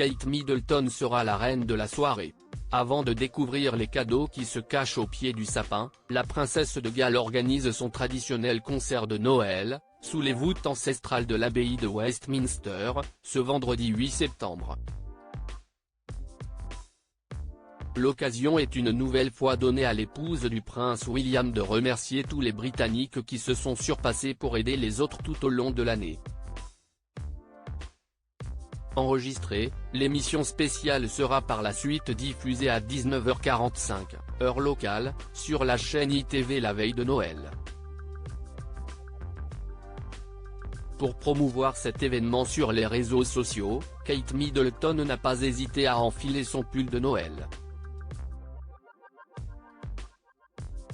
Kate Middleton sera la reine de la soirée. Avant de découvrir les cadeaux qui se cachent au pied du sapin, la princesse de Galles organise son traditionnel concert de Noël, sous les voûtes ancestrales de l'abbaye de Westminster, ce vendredi 8 septembre. L'occasion est une nouvelle fois donnée à l'épouse du prince William de remercier tous les Britanniques qui se sont surpassés pour aider les autres tout au long de l'année. Enregistrée, l'émission spéciale sera par la suite diffusée à 19h45, heure locale, sur la chaîne ITV la veille de Noël. Pour promouvoir cet événement sur les réseaux sociaux, Kate Middleton n'a pas hésité à enfiler son pull de Noël.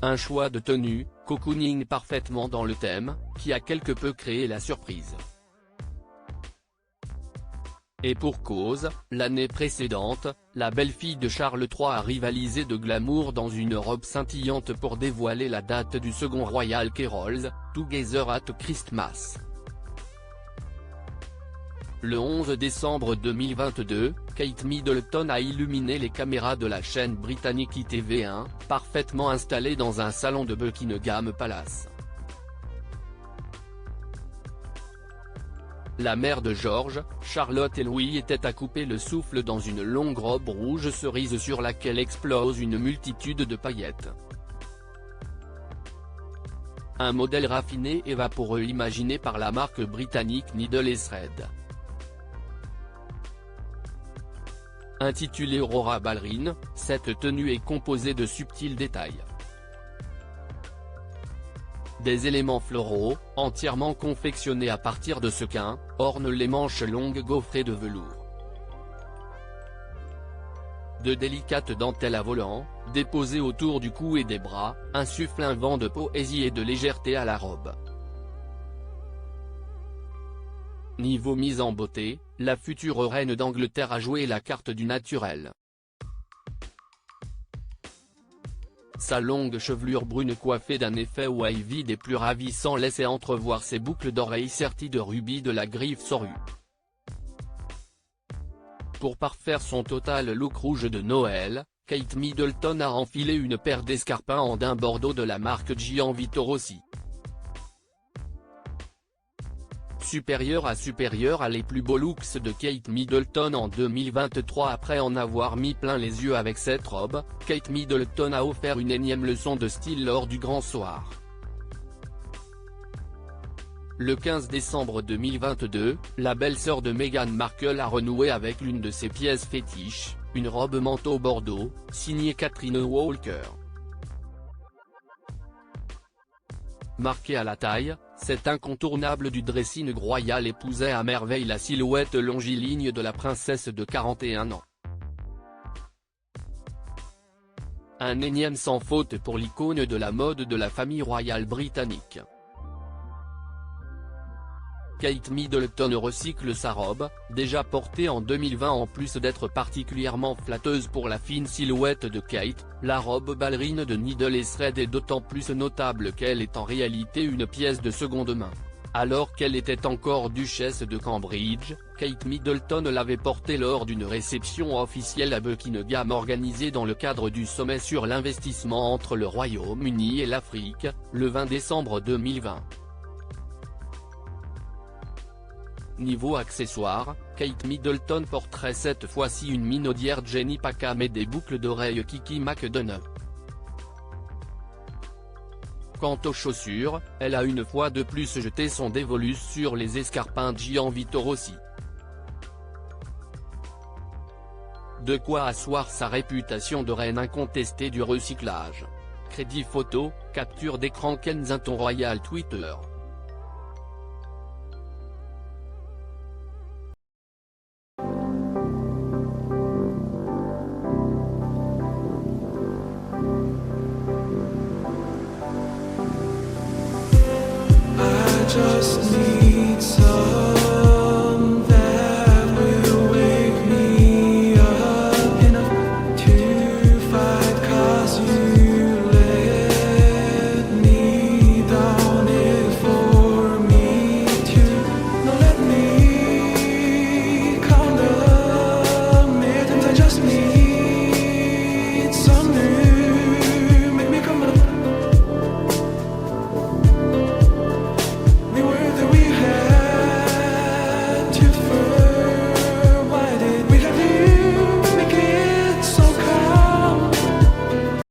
Un choix de tenue, cocooning parfaitement dans le thème, qui a quelque peu créé la surprise. Et pour cause, l'année précédente, la belle-fille de Charles III a rivalisé de glamour dans une robe scintillante pour dévoiler la date du second Royal Carols, Together at Christmas. Le 11 décembre 2022, Kate Middleton a illuminé les caméras de la chaîne britannique ITV1, parfaitement installée dans un salon de Buckingham Palace. La mère de George, Charlotte et Louis étaient à couper le souffle dans une longue robe rouge cerise sur laquelle explose une multitude de paillettes. Un modèle raffiné et vaporeux imaginé par la marque britannique Needle & Thread. Intitulée Aurora Ballerine, cette tenue est composée de subtils détails. Des éléments floraux, entièrement confectionnés à partir de sequins, ornent les manches longues gaufrées de velours. De délicates dentelles à volants, déposées autour du cou et des bras, insufflent un vent de poésie et de légèreté à la robe. Niveau mise en beauté, la future reine d'Angleterre a joué la carte du naturel. Sa longue chevelure brune coiffée d'un effet wavy des plus ravissants laissait entrevoir ses boucles d'oreilles serties de rubis de la griffe sorue. Pour parfaire son total look rouge de Noël, Kate Middleton a enfilé une paire d'escarpins en daim bordeaux de la marque Gianvito Rossi. Supérieur à les plus beaux looks de Kate Middleton en 2023. Après en avoir mis plein les yeux avec cette robe, Kate Middleton a offert une énième leçon de style lors du grand soir. Le 15 décembre 2022, la belle-sœur de Meghan Markle a renoué avec l'une de ses pièces fétiches, une robe manteau bordeaux, signée Catherine Walker. Marquée à la taille, cet incontournable du dressing royal épousait à merveille la silhouette longiligne de la princesse de 41 ans. Un énième sans faute pour l'icône de la mode de la famille royale britannique. Kate Middleton recycle sa robe, déjà portée en 2020. En plus d'être particulièrement flatteuse pour la fine silhouette de Kate, la robe ballerine de Needle & Thread est d'autant plus notable qu'elle est en réalité une pièce de seconde main. Alors qu'elle était encore duchesse de Cambridge, Kate Middleton l'avait portée lors d'une réception officielle à Buckingham organisée dans le cadre du sommet sur l'investissement entre le Royaume-Uni et l'Afrique, le 20 décembre 2020. Niveau accessoires, Kate Middleton porterait cette fois-ci une minaudière Jenny Packham et des boucles d'oreilles Kiki McDonough. Quant aux chaussures, elle a une fois de plus jeté son dévolu sur les escarpins Gianvito Rossi. De quoi asseoir sa réputation de reine incontestée du recyclage. Crédit photo, capture d'écran Kensington Royal Twitter. Just need some